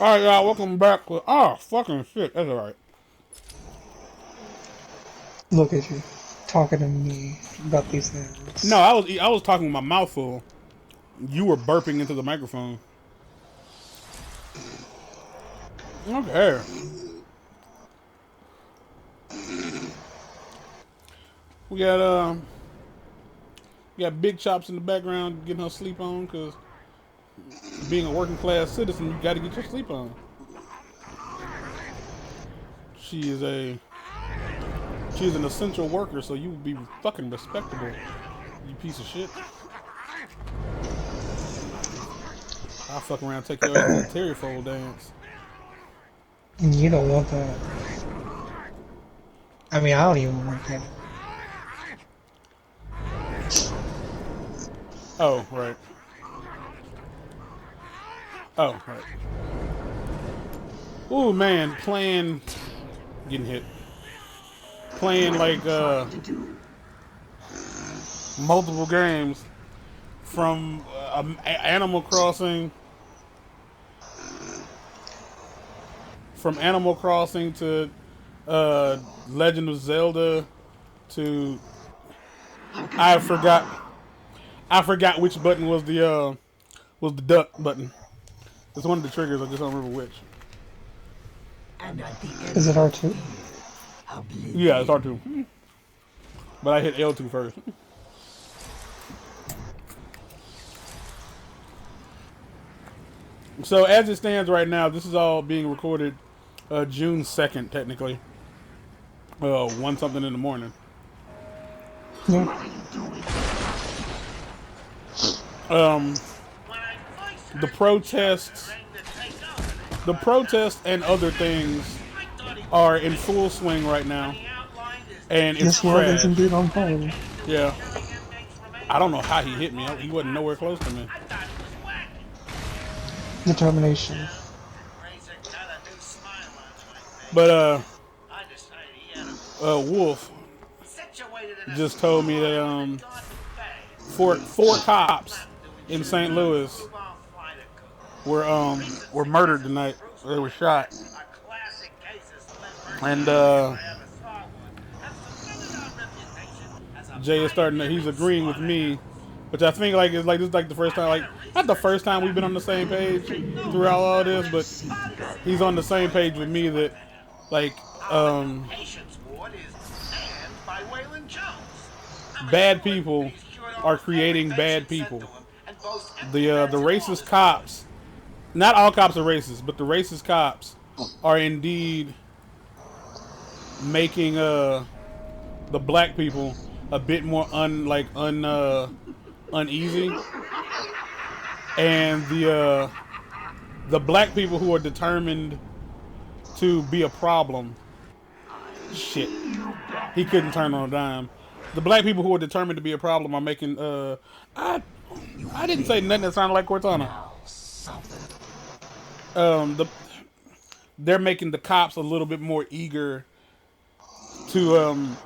Alright, y'all, welcome back with. Oh, fucking shit. That's alright. Look at you, talking to me about these No, things. I was talking with my mouth full. You were burping into the microphone. Okay. We got we got Big Chops in the background getting her sleep on because being a working class citizen, you got to get your sleep on. She is a she's an essential worker, so you would be fucking respectable. You piece of shit. I'll fuck around and take your ass to the Terry Fold dance. You don't want that. I mean, I don't even want that. Oh, right. Oh, right. Ooh, man, playing... Getting hit. Playing, like, multiple games. From Animal Crossing... From Animal Crossing to Legend of Zelda to... I forgot which button was the duck button. It's one of the triggers, I just don't remember which. Is it R2? Yeah, it's R2. But I hit L2 first. So as it stands right now, this is all being recorded June 2nd, technically. 1 something in the morning. Yeah. The protests, and other things are in full swing right now. And it's This world is trash. indeed on fire. Yeah. I don't know how he hit me. He wasn't nowhere close to me. Determination. But Wolf just told me that four cops in St. Louis were murdered tonight. They were shot, and Jay is starting to. He's agreeing with me, which I think like is like this is like the first time, like not the first time we've been on the same page throughout all this, but he's on the same page with me that like bad people are creating bad people. The racist cops, not all cops are racist, but the racist cops are indeed making the black people a bit more uneasy, and the black people who are determined to be a problem. Shit, he couldn't turn on a dime. The black people who are determined to be a problem are making I didn't say nothing that sounded like Cortana. The they're making the cops a little bit more eager to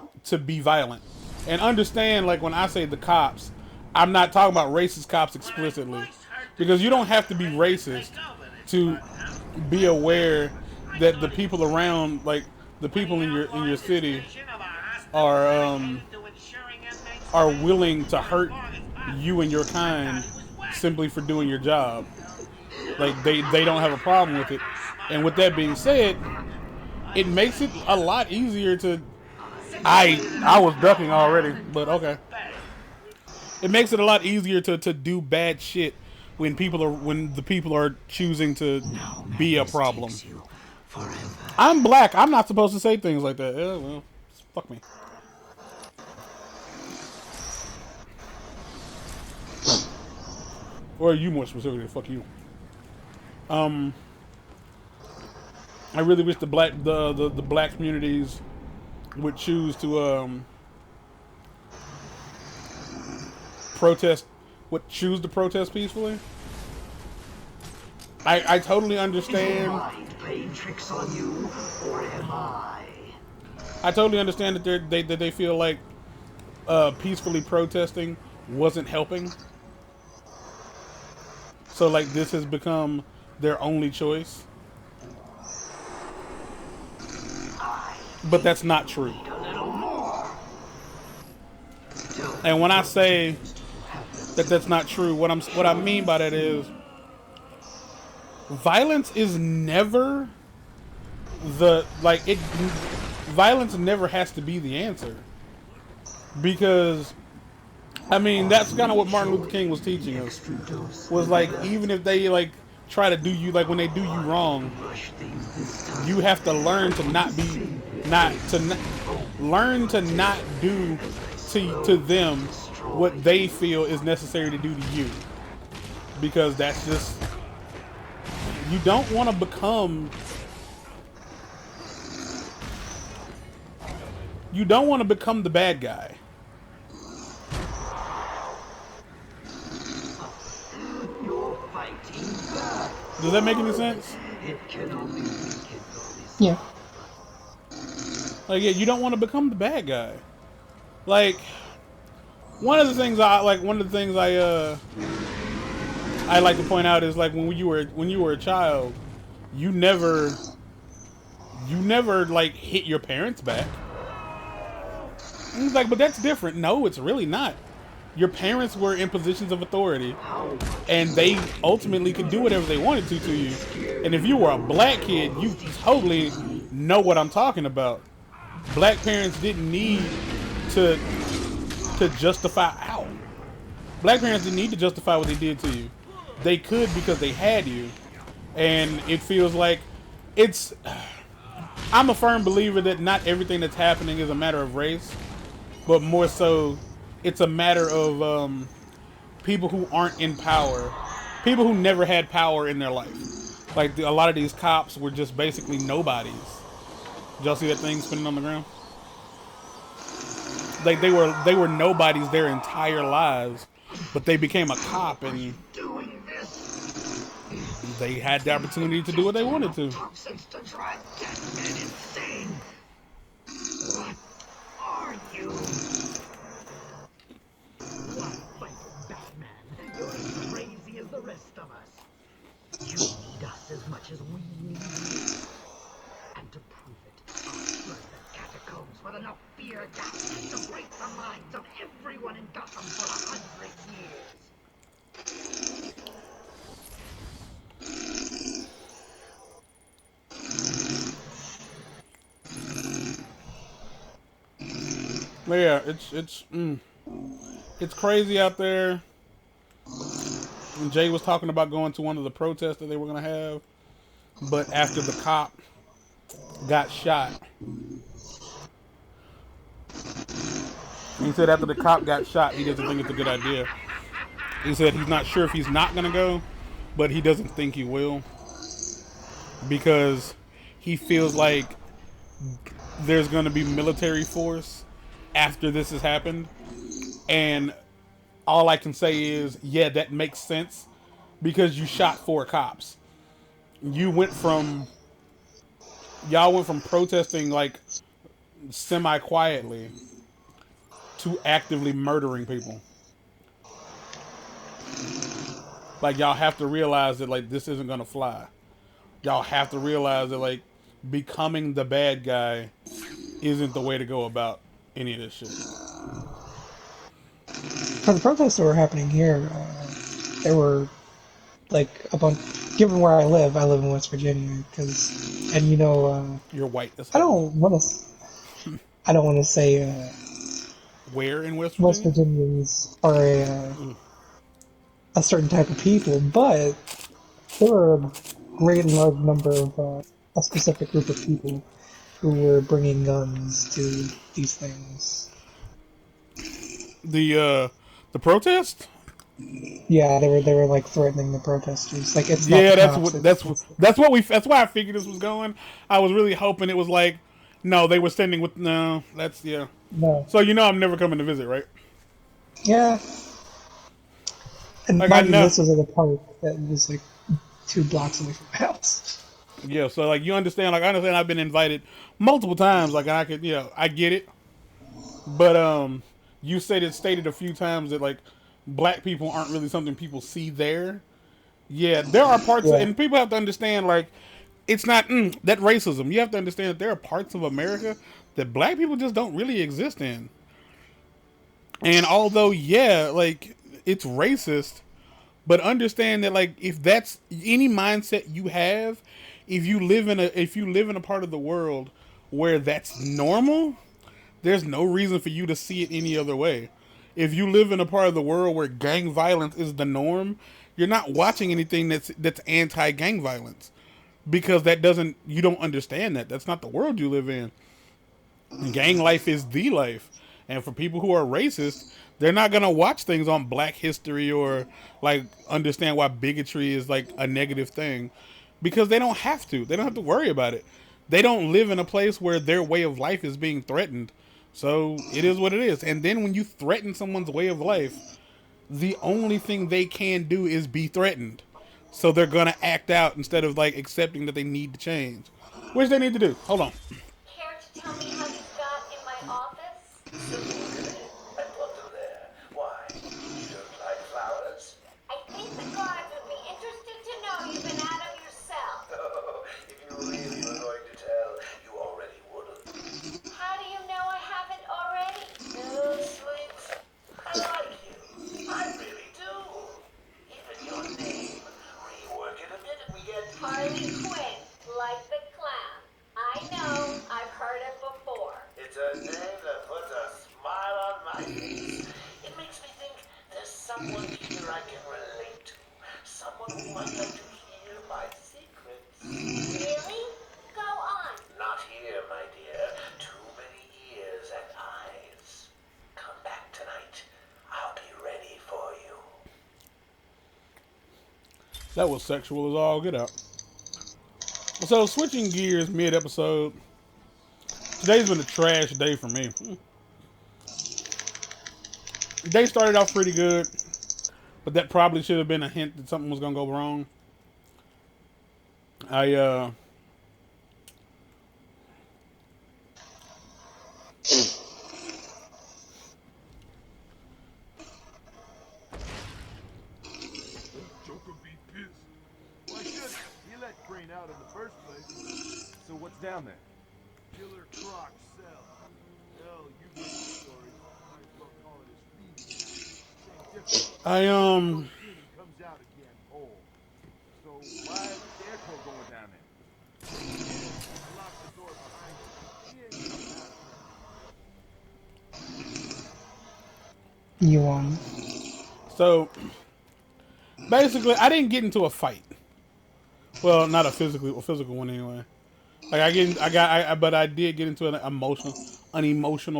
be violent. And understand, like when I say the cops, I'm not talking about racist cops explicitly, because you don't have to be racist to be aware that the people around, like the people in your city, are willing to hurt you and your kind simply for doing your job. Like they don't have a problem with it. And with that being said, it makes it a lot easier to. I was ducking already, but okay. It makes it a lot easier to do bad shit when the people are choosing to be a problem. I'm black. I'm not supposed to say things like that. Yeah, well, fuck me. Or you more specifically, fuck you. I really wish the black communities would choose to protest, choose to protest peacefully. I totally understand. I totally understand that they feel like peacefully protesting wasn't helping. So like this has become their only choice. but that's not true. And when I say that that's not true, what I mean by that is violence is never the like it. Violence never has to be the answer, because I mean that's kind of what Martin Luther King was teaching us. Was like, even if they like try to do you, like when they do you wrong, you have to learn to learn to not do to them what they feel is necessary to do to you, because that's just, you don't want to become the bad guy. Does that make any sense? Yeah. Like, yeah, you don't want to become the bad guy. Like, one of the things I like to point out is, like, when you were a child, you never like hit your parents back. And he's like, but that's different. No, it's really not. Your parents were in positions of authority, and they ultimately could do whatever they wanted to you. And if you were a black kid, you totally know what I'm talking about. Black parents didn't need to justify. Ow. Black parents didn't need to justify what they did to you. They could, because they had you. And it feels like it's. I'm a firm believer that not everything that's happening is a matter of race, but more so, it's a matter of people who aren't in power, people who never had power in their life. Like, a lot of these cops were just basically nobodies. Did y'all see that thing spinning on the ground? Like, they were nobodies their entire lives, but they became a cop and they had the opportunity to do what they wanted to. You need us as much as we need you. And to prove it, I'll flood the catacombs with enough fear gas to break the minds of everyone in Gotham for 100 years. But yeah, it's crazy out there. And Jay was talking about going to one of the protests that they were going to have, but after the cop got shot, he said after the cop got shot, he doesn't think it's a good idea. He said he's not sure if he's not going to go, but he doesn't think he will, because he feels like there's going to be military force after this has happened. And all I can say is, yeah, that makes sense, because you shot 4 cops. Y'all went from protesting like semi-quietly to actively murdering people. Like, y'all have to realize that, like, this isn't gonna fly. Y'all have to realize that, like, becoming the bad guy isn't the way to go about any of this shit. For the protests that were happening here, there were like a bunch. Given where I live in West Virginia, and you're white as I hell. don't want to say where in West Virginia? West Virginians are a certain type of people, but there were a great large number of a specific group of people who were bringing guns to these things. The protest? Yeah, they were like threatening the protesters. Like, it's yeah, not that's why I figured this was going. I was really hoping it was like, no, they were standing with no. That's yeah. No. So I'm never coming to visit, right? Yeah. And like, mind you, this was at a park that was like 2 blocks away from my house. Yeah, so like you understand, like I understand I've been invited multiple times, like I could, I get it. But you stated a few times that like black people aren't really something people see there. Yeah, there are parts, and people have to understand, like it's not that racism. You have to understand that there are parts of America that black people just don't really exist in. And although, yeah, like it's racist, but understand that like if that's any mindset you have, if you live in a part of the world where that's normal, there's no reason for you to see it any other way. If you live in a part of the world where gang violence is the norm, you're not watching anything that's anti gang violence because that doesn't you don't understand that. That's not the world you live in. Gang life is the life. And for people who are racist, they're not gonna watch things on Black history or like understand why bigotry is like a negative thing, because they don't have to. They don't have to worry about it. They don't live in a place where their way of life is being threatened. So it is what it is. And then when you threaten someone's way of life, the only thing they can do is be threatened. So they're gonna act out instead of like accepting that they need to change, which they need to do. Hold on. Care to tell me how you got in my office? And put them there. Why? You don't like flowers? I think the guards would be interested to know you've been out of your cell. Oh, if you really were going to tell, you already would have. How do you know I haven't already? Oh, sweet. I like you. I really do. Even your name. Rework it a bit and we get Harley Quinn, like the clown. I know, I've heard it before. It's a name that puts a smile on my face. It makes me think there's someone here I can relate to. Someone who might like to hear my secrets. Really? Go on. Not here, my dear. Too many ears and eyes. Come back tonight. I'll be ready for you. That was sexual as all get out. So switching gears mid-episode. Today's been a trash day for me. The day started off pretty good, but that probably should have been a hint that something was gonna go wrong. I Joker be pissed. Why should he? He let Crane out in the first place. So what's down there? Killer Croc's cell. Hell, you heard the story. Might as well call it his feeding. Same difference. He comes out again whole. So why is the Scarecrow going down there? I locked the door behind him. He ain't coming out. So basically, I didn't get into a fight. Well, not a physical one anyway. Like but I did get into an emotional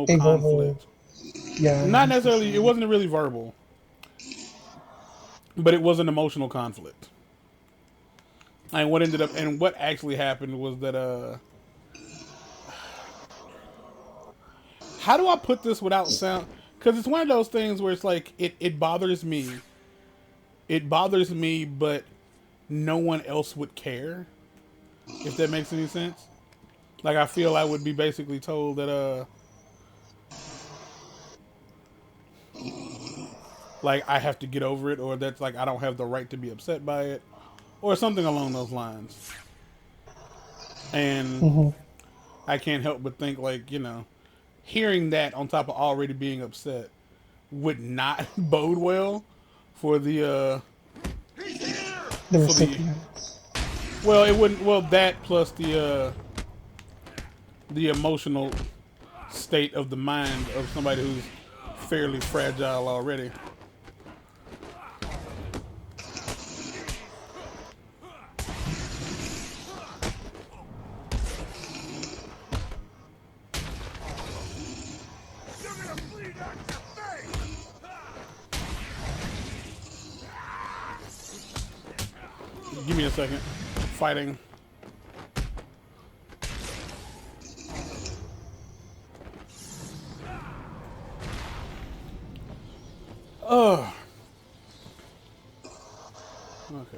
A conflict. Yeah. Not necessarily. It wasn't really verbal, but it was an emotional conflict. And what actually happened was that how do I put this without sound? Because it's one of those things where it's like it bothers me. It bothers me, but no one else would care. If that makes any sense. Like I feel I would be basically told that like I have to get over it, or that's like I don't have the right to be upset by it, or something along those lines. And I can't help but think like, hearing that on top of already being upset would not bode well for the The recipients. well, it wouldn't. Well, that plus the emotional state of the mind of somebody who's fairly fragile already. Give me a second. Fighting. Oh. Okay.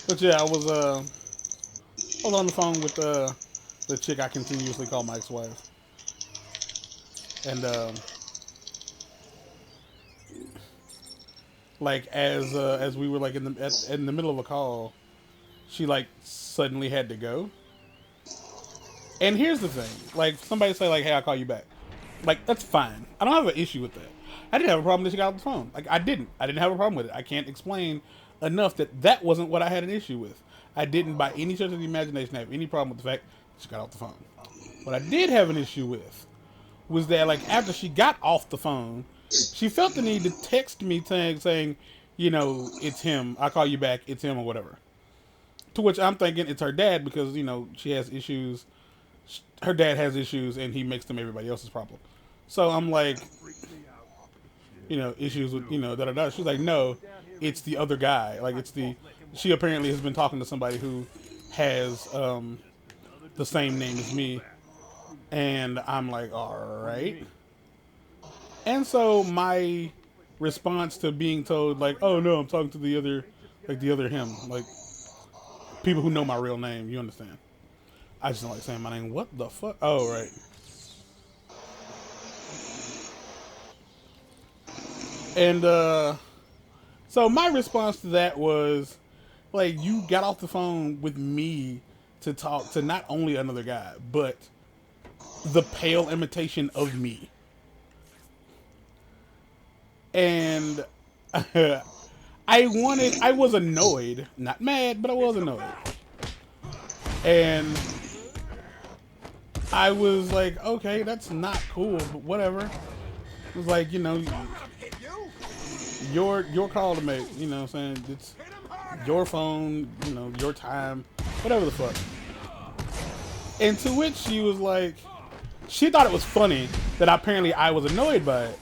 But yeah, I was on the phone with the chick I continuously call my ex-wife. And like as we were like in the middle of a call, she like suddenly had to go. And here's the thing, like somebody say like, "Hey, I'll call you back." Like that's fine. I don't have an issue with that. I didn't have a problem that she got off the phone. Like I didn't. I didn't have a problem with it. I can't explain enough that that wasn't what I had an issue with. I didn't, by any stretch of the imagination, have any problem with the fact that she got off the phone. What I did have an issue with was that like after she got off the phone, she felt the need to text me saying, you know, it's him. I'll call you back. It's him or whatever. To which I'm thinking it's her dad because you know she has issues. Her dad has issues and he makes them everybody else's problem. So I'm like, you know, issues with you know da da da. She's like, no, it's the other guy. Like it's the she apparently has been talking to somebody who has the same name as me, and I'm like, all right. And so my response to being told like, oh no, I'm talking to the other him, like people who know my real name, you understand? I just don't like saying my name. What the fuck? Oh right. And so my response to that was like, you got off the phone with me to talk to not only another guy, but the pale imitation of me. And I was annoyed, not mad, but I was annoyed. And I was like, okay, that's not cool, but whatever. It was like, you know, your call to make, you know what I'm saying? It's your phone, you know, your time, whatever the fuck. And to which she was like, she thought it was funny that apparently I was annoyed by it.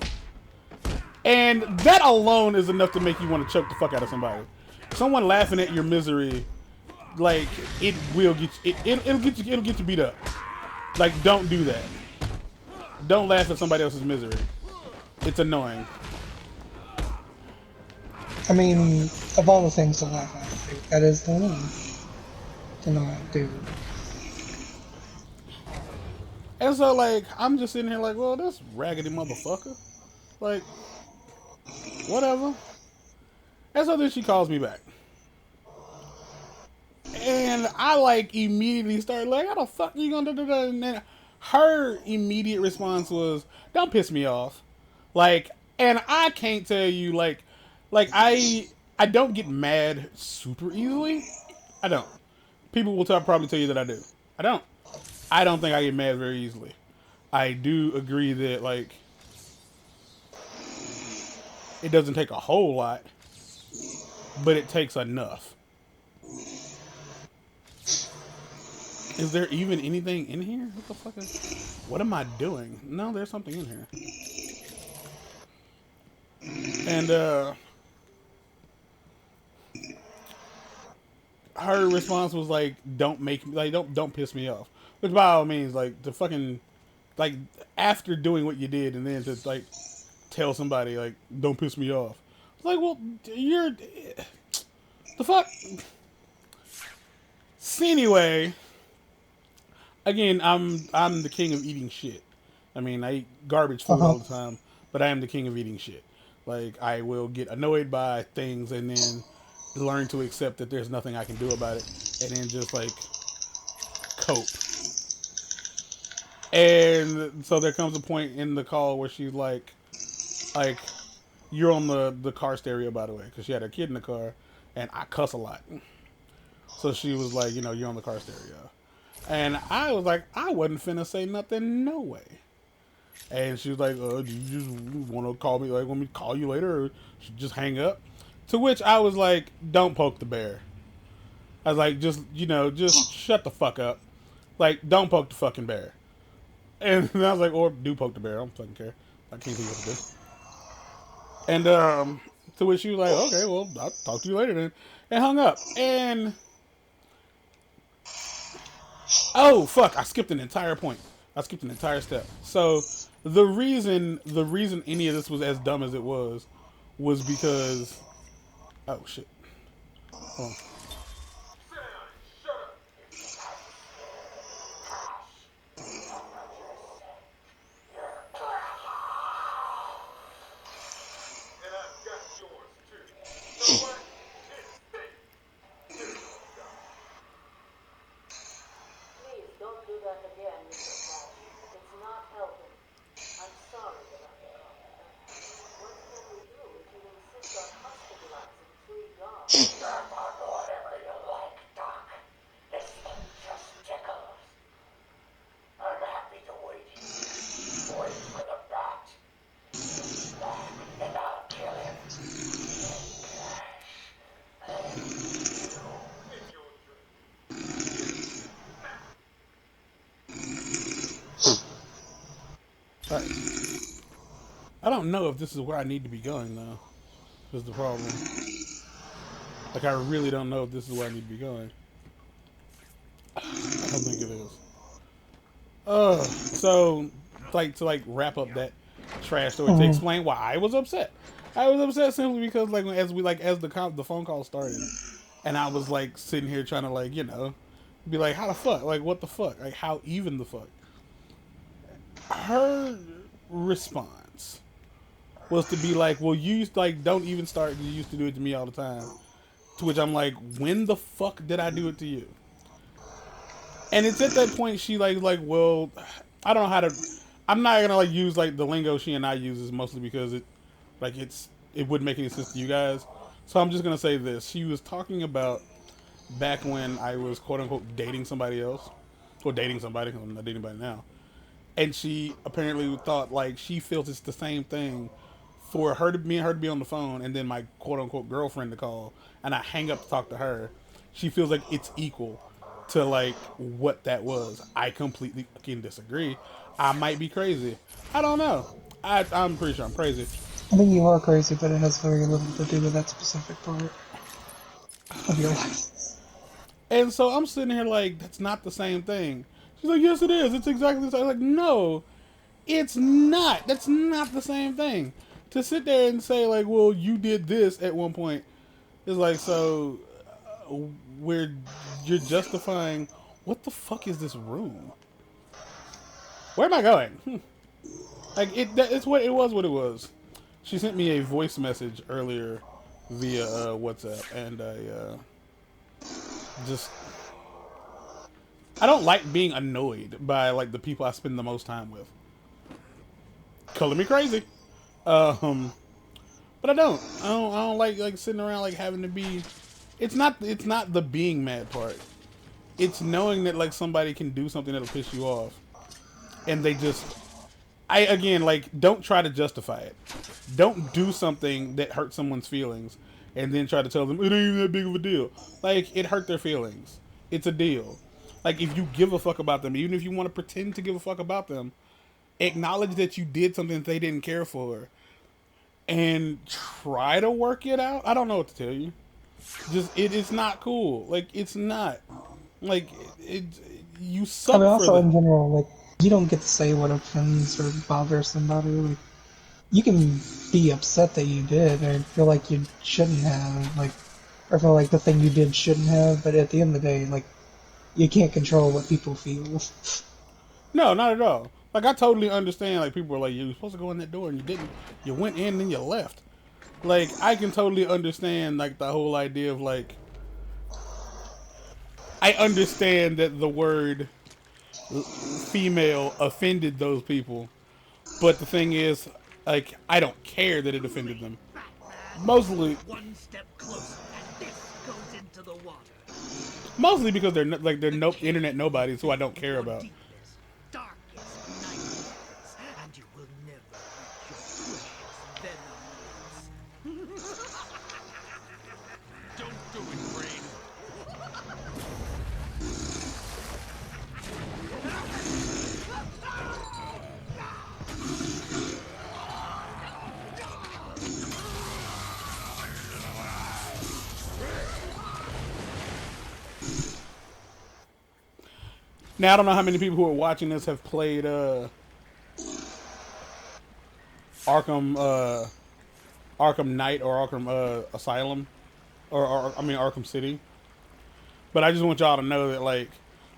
And that alone is enough to make you want to choke the fuck out of somebody. Someone laughing at your misery, like it will get you, it'll get you beat up. Like don't do that. Don't laugh at somebody else's misery. It's annoying. I mean, of all the things to laugh at, that is the one to not do. And so like I'm just sitting here like, well, this raggedy motherfucker. Like, whatever. And so then she calls me back. And I like immediately started like, how the fuck are you gonna do that? And then her immediate response was, don't piss me off. Like, and I can't tell you like I don't get mad super easily. I don't. People will probably tell you that I do. I don't. I don't think I get mad very easily. I do agree that like it doesn't take a whole lot, but it takes enough. Is there even anything in here? What the fuck is... What am I doing? No, there's something in here. And, her response was like, don't make me... Like, don't piss me off. Which by all means, like, to fucking... Like, after doing what you did and then to, like, tell somebody, like, don't piss me off. It's like, well, you're... The fuck? So anyway... Again, I'm the king of eating shit. I mean, I eat garbage food all the time, but I am the king of eating shit. Like, I will get annoyed by things and then learn to accept that there's nothing I can do about it, and then just like cope. And so there comes a point in the call where she's like, you're on the car stereo, by the way, because she had her kid in the car, and I cuss a lot. So she was like, you know, you're on the car stereo. And I was like, I wasn't finna say nothing, no way. And she was like, do you just want to call me, like, want me to call you later, or just hang up? To which I was like, don't poke the bear. I was like, just, you know, just shut the fuck up. Like, don't poke the fucking bear. And I was like, or do poke the bear, I don't fucking care. I can't think what to do. And, to which she was like, okay, well, I'll talk to you later then. And hung up. And... Oh fuck! I skipped an entire point. I skipped an entire step. So the reason any of this was as dumb as it was because oh shit. Hold on. And I've got yours too. So what? It's fake. death again, Mr. Patchy. It's not helping. I'm sorry about that. What can we do if you insist on hospitalizing 3 guards? Jump on whatever you like, Doc. This thing just tickles. I'm happy to wait here. Wait for the bat. He's back, and I'll kill him. Alright. I don't know if this is where I need to be going, though. Is the problem. Like, I really don't know if this is where I need to be going. I don't think it is. So, like, to, like, wrap up that trash story, to explain why I was upset. I was upset simply because, like, as the phone call started, and I was, like, sitting here trying to, like, you know, be like, how the fuck? Like, what the fuck? Like, how even the fuck? Her response was to be like, well, you, like, don't even start. You used to do it to me all the time. To which I'm like, when the fuck did I do it to you? And it's at that point she like, well, I don't know how to. I'm not gonna like use like the lingo she and I uses mostly because it wouldn't make any sense to you guys. So I'm just gonna say this. She was talking about back when I was quote unquote dating somebody else, or dating somebody. 'Cause I'm not dating anybody now. And she apparently thought like she feels it's the same thing for her to me and her to be on the phone and then my quote unquote girlfriend to call and I hang up to talk to her. She feels like it's equal to like what that was. I completely fucking disagree. I might be crazy. I don't know. I'm pretty sure I'm crazy. I think you are crazy, but it has very little to do with that specific part of your life. And so I'm sitting here like, that's not the same thing. She's like, yes, it is. It's exactly the same. I'm like, no, it's not. That's not the same thing. To sit there and say like, well, you did this at one point is like, so where you're justifying, what the fuck is this room? Where am I going? Like it's what it was. What it was. She sent me a voice message earlier via WhatsApp, and I don't like being annoyed by like the people I spend the most time with. Color me crazy, but I don't like sitting around like having to be. It's not the being mad part. It's knowing that like somebody can do something that'll piss you off, and they just. Don't try to justify it. Don't do something that hurts someone's feelings and then try to tell them it ain't even that big of a deal. Like, it hurt their feelings. It's a deal. Like, if you give a fuck about them, even if you want to pretend to give a fuck about them, acknowledge that you did something that they didn't care for and try to work it out. I don't know what to tell you. It's not cool. Like, it's not. Like, you suck I mean, also for in general, like, you don't get to say what offends or bothers somebody. Like, you can be upset that you did, or feel like you shouldn't have, like, or feel like the thing you did shouldn't have, but at the end of the day, like, you can't control what people feel. No, not at all. Like, I totally understand, like, people are like, you were supposed to go in that door and you didn't. You went in and you left. Like, I can totally understand, like, the whole idea of, like, I understand that the word female offended those people. But the thing is, like, I don't care that it offended them. Mostly, One step closer, and this goes into the water. mostly because they're no internet nobodies who I don't care about. Deepest, darkest nightmares, and you will never reach your precious venoms. Don't do it, Brain. Now, I don't know how many people who are watching this have played Arkham Knight or Arkham Asylum, or Arkham City. But I just want y'all to know that like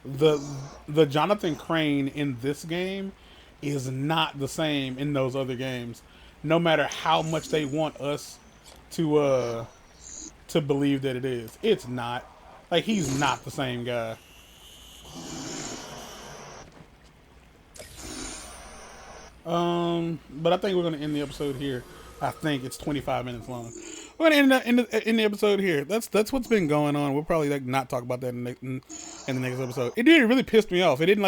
the Jonathan Crane in this game is not the same in those other games. No matter how much they want us to believe that it is, it's not. Like, he's not the same guy. But I think we're gonna end the episode here. I think it's 25 minutes long. We're gonna end the episode here. That's what's been going on. We'll probably like not talk about that in the next episode. It didn't really piss me off. It didn't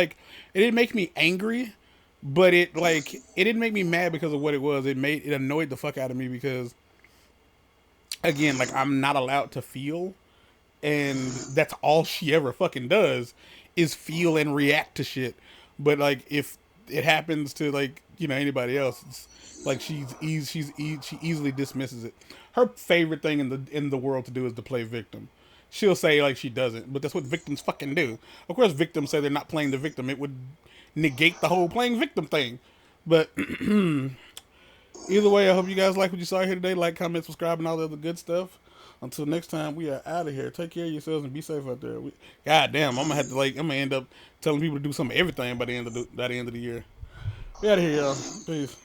make me angry, but it didn't make me mad because of what it was. It annoyed the fuck out of me because again, like I'm not allowed to feel, and that's all she ever fucking does is feel and react to shit. But like if it happens to like anybody else, it's like she easily dismisses it. Her favorite thing in the world to do is to play victim. She'll say like she doesn't, but that's what victims fucking do. Of course, victims say they're not playing the victim. It would negate the whole playing victim thing. But either way, I hope you guys like what you saw here today. Like, comment, subscribe, and all the other good stuff. Until next time, we are out of here. Take care of yourselves and be safe out there. God damn, I'm gonna end up telling people to do some of everything by the end of the year. We out of here, y'all. Peace.